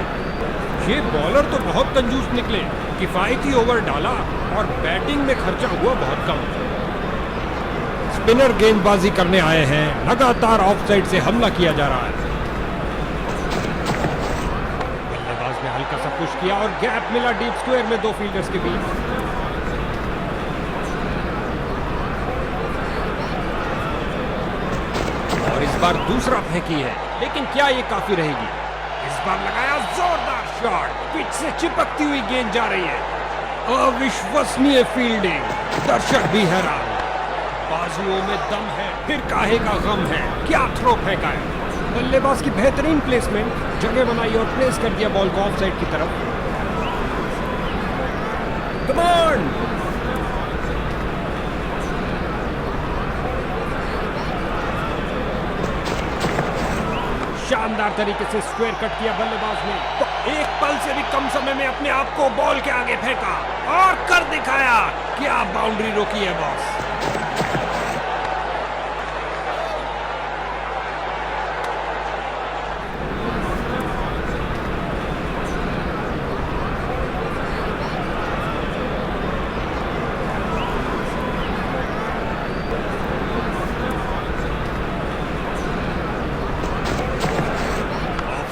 ये बॉलर तो बहुत कंजूस निकले, किफायती ओवर डाला और बैटिंग में खर्चा हुआ बहुत कम। स्पिनर गेंदबाजी करने आए हैं, लगातार ऑफ साइड से हमला किया जा रहा है। बल्लेबाज ने हल्का सा पुश किया और गैप मिला डीप स्क्वायर में दो फील्डर्स के बीच। और इस बार दूसरा फेंकी है, लेकिन क्या ये काफी रहेगी? इस बार लगाया जोरदार शॉट, पिच से चिपकती हुई गेंद जा रही है। अविश्वसनीय फील्डिंग, दर्शक भी हैरान। बाजुओं में दम है, फिर काहे का गम है, क्या थ्रो फेंका है। बल्लेबाज की बेहतरीन प्लेसमेंट, जगह बनाई और प्लेस कर दिया बॉल को ऑफ साइड की तरफ। Come on! शानदार तरीके से स्क्वायर कट किया बल्लेबाज ने, तो एक पल से भी कम समय में अपने आप को बॉल के आगे फेंका और कर दिखाया। क्या बाउंड्री रोकी है बॉस।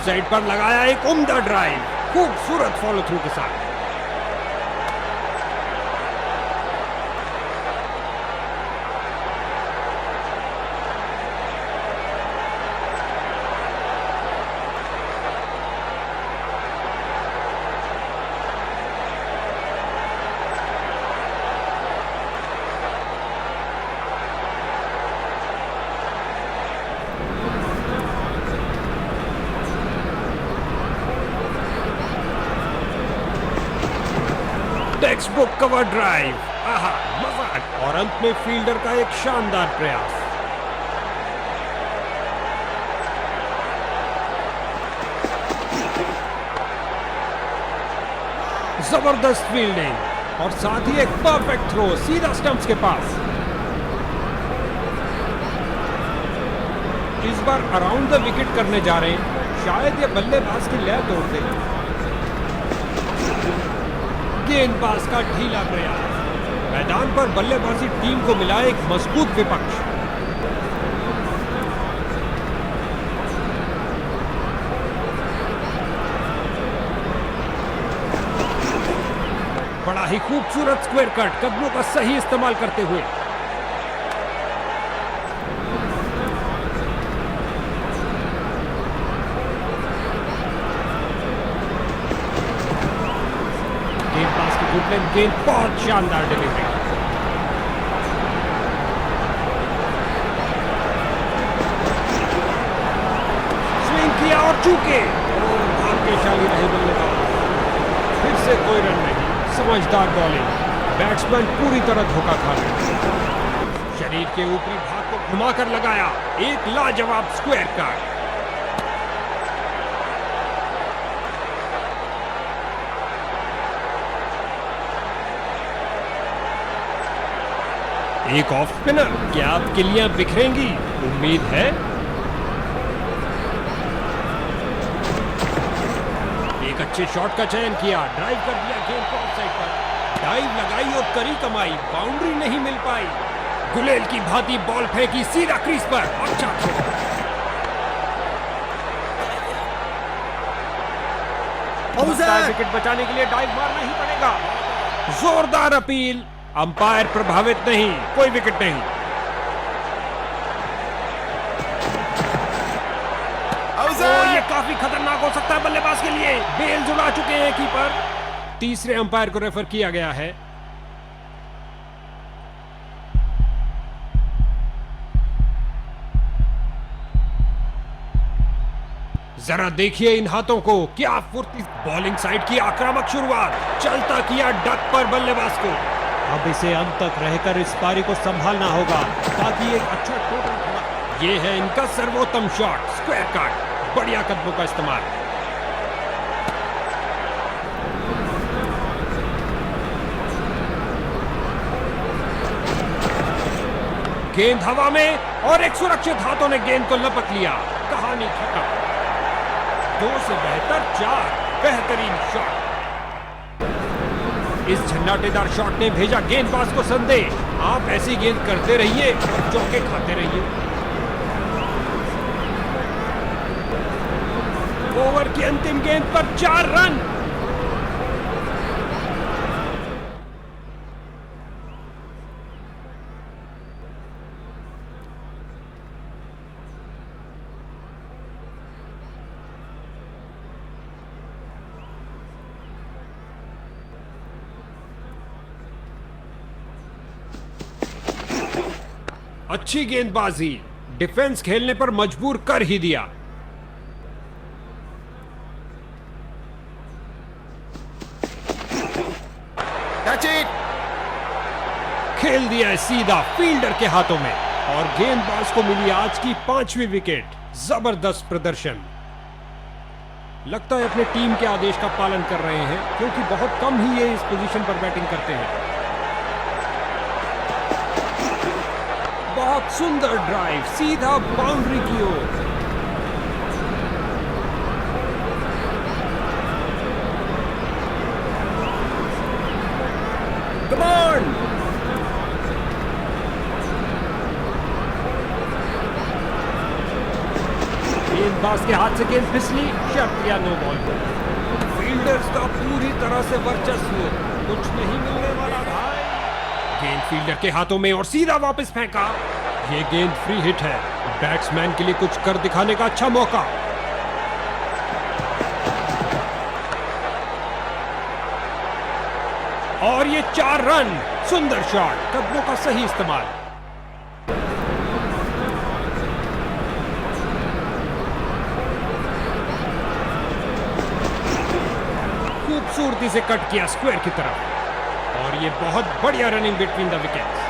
साइड पर लगाया एक उम्दा ड्राइव, खूबसूरत फॉलो थ्रू के साथ। टेक्स्ट बुक कवर ड्राइव, आहा मजा। और अंत में फील्डर का एक शानदार प्रयास। जबरदस्त फील्डिंग और साथ ही एक परफेक्ट थ्रो सीधा स्टंप्स के पास। इस बार अराउंड द विकेट करने जा रहे हैं, शायद ये बल्लेबाज की लय तोड़ दे। गेंदबाज का ढीला प्रयास, मैदान पर बल्लेबाजी टीम को मिला एक मजबूत विपक्ष। बड़ा ही खूबसूरत स्क्वायर कट, कदमों का सही इस्तेमाल करते हुए। गेंद बहुत शानदार डिलीवरी। स्विंग किया और चूके, भाग्यशाली रहे बल्लेबाज। फिर से कोई रन नहीं, समझदार बॉलिंग, बैट्समैन पूरी तरह धोखा खा गए। शरीर के ऊपरी भाग को घुमाकर लगाया एक लाजवाब स्क्वायर कट। एक ऑफ स्पिनर, क्या आप किलियां बिखरेंगी? उम्मीद है। एक अच्छे शॉट का चयन किया, ड्राइव कर दिया गेंद को ऑफ साइड पर। डाइव लगाई और करी कमाई, बाउंड्री नहीं मिल पाई। गुलेल की भांति बॉल फेंकी सीधा क्रीज पर। अच्छा थ्रो। विकेट बचाने के लिए डाइव मारना ही पड़ेगा। जोरदार अपील, अंपायर प्रभावित नहीं, कोई विकेट नहीं। ये काफी खतरनाक हो सकता है बल्लेबाज के लिए। बेल जुड़ा चुके हैं कीपर। तीसरे अंपायर को रेफर किया गया है। जरा देखिए इन हाथों को, क्या फुर्ती। बॉलिंग साइड की आक्रामक शुरुआत, चलता किया डक पर बल्लेबाज को। अब इसे अंत तक रहकर इस पारी को संभालना होगा ताकि एक अच्छा टोटल खड़ा। ये है इनका सर्वोत्तम शॉट, स्क्वायर कट, बढ़िया कदमों का इस्तेमाल। गेंद हवा में और एक सुरक्षित हाथों ने गेंद को लपक लिया। कहानी खत्म। 2 से बेहतर 4। बेहतरीन शॉट। इस झन्नाटेदार शॉट ने भेजा गेंदबाज को संदेश, आप ऐसी गेंद करते रहिए और चौके खाते रहिए। ओवर की अंतिम गेंद पर 4 रन। अच्छी गेंदबाजी, डिफेंस खेलने पर मजबूर कर ही दिया। खेल दिया है सीधा फील्डर के हाथों में और गेंदबाज को मिली आज की 5वीं विकेट। जबरदस्त प्रदर्शन। लगता है अपने टीम के आदेश का पालन कर रहे हैं, क्योंकि बहुत कम ही ये इस पोजीशन पर बैटिंग करते हैं। बहुत सुंदर ड्राइव, सीधा बाउंड्री की ओर। Come on. गेंदबाज के हाथ से गेंद फिसली, शर्त या नो बॉल। फील्डर्स का पूरी तरह से वर्चस्व, कुछ नहीं मिलने वाला भाई। गेंद फील्डर के हाथों में और सीधा वापस फेंका। ये गेंद फ्री हिट है, बैट्समैन के लिए कुछ कर दिखाने का अच्छा मौका। और ये 4 रन। सुंदर शॉट, कदमों का सही इस्तेमाल। खूबसूरती से कट किया स्क्वायर की तरफ और ये बहुत बढ़िया running between the wickets.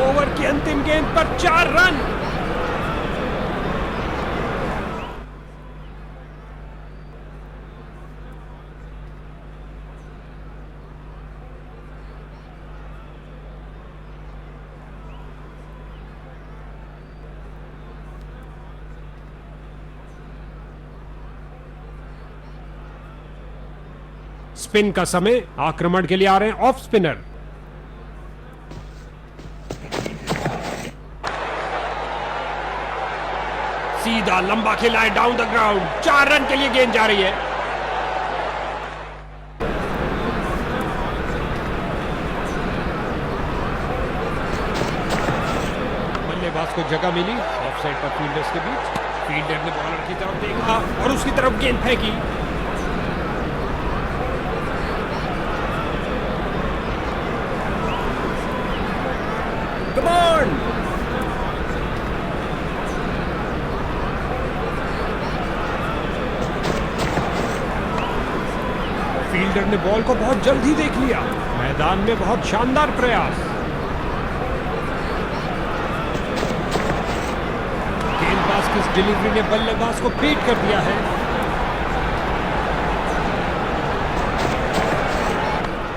Over की अंतिम गेंद पर 4 रन। स्पिन का समय, आक्रमण के लिए आ रहे हैं ऑफ स्पिनर। सीधा लंबा खेला है डाउन द ग्राउंड। 4 रन के लिए गेंद जा रही है। बल्लेबाज को जगह मिली ऑफ साइड पर फील्डर्स के बीच। फील्डर ने बॉलर की तरफ देखा और उसकी तरफ गेंद फेंकी। Come on! फील्डर ने बॉल को बहुत जल्दी देख लिया। मैदान में बहुत शानदार प्रयास। गेंदबाज की इस डिलीवरी ने बल्लेबाज को बीट कर दिया है।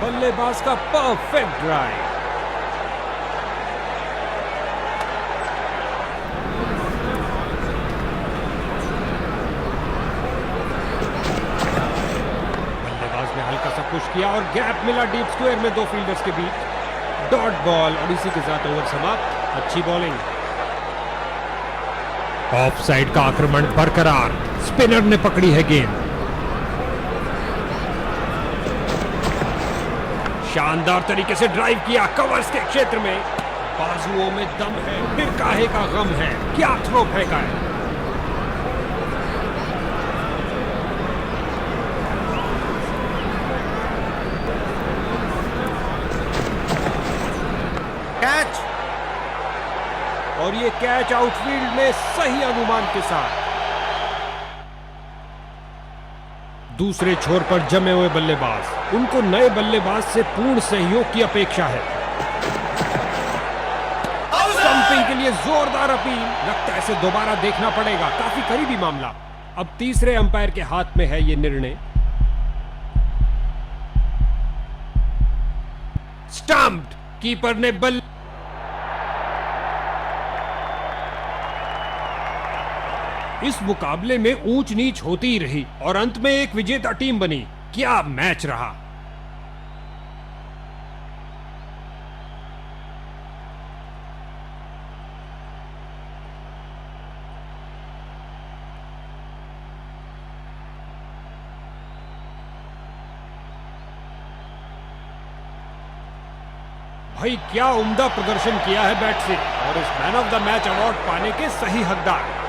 बल्लेबाज का परफेक्ट ड्राइव। पुश किया और गैप मिला डीप स्क्वायर में 2 फील्डर्स के बीच। डॉट बॉल और इसी के साथ ओवर समाप्त। अच्छी बॉलिंग। ऑफ साइड का आक्रमण बरकरार। स्पिनर ने पकड़ी है गेंद। शानदार तरीके से ड्राइव किया कवर्स के क्षेत्र में। बाजुओं में दम है, फिर काहे का गम है। क्या थ्रो फेंका है। कैच। और ये कैच आउटफील्ड में सही अनुमान के साथ। दूसरे छोर पर जमे हुए बल्लेबाज, उनको नए बल्लेबाज से पूर्ण सहयोग की अपेक्षा है। स्टंपिंग के लिए जोरदार अपील। लगता है इसे दोबारा देखना पड़ेगा, काफी करीबी मामला। अब तीसरे अंपायर के हाथ में है ये निर्णय। स्टंप्ड। कीपर ने बल इस मुकाबले में ऊंच नीच होती ही रही और अंत में एक विजेता टीम बनी। क्या मैच रहा। भाई क्या उम्दा प्रदर्शन किया है बैट से और इस man of the match award पाने के सही हकदार।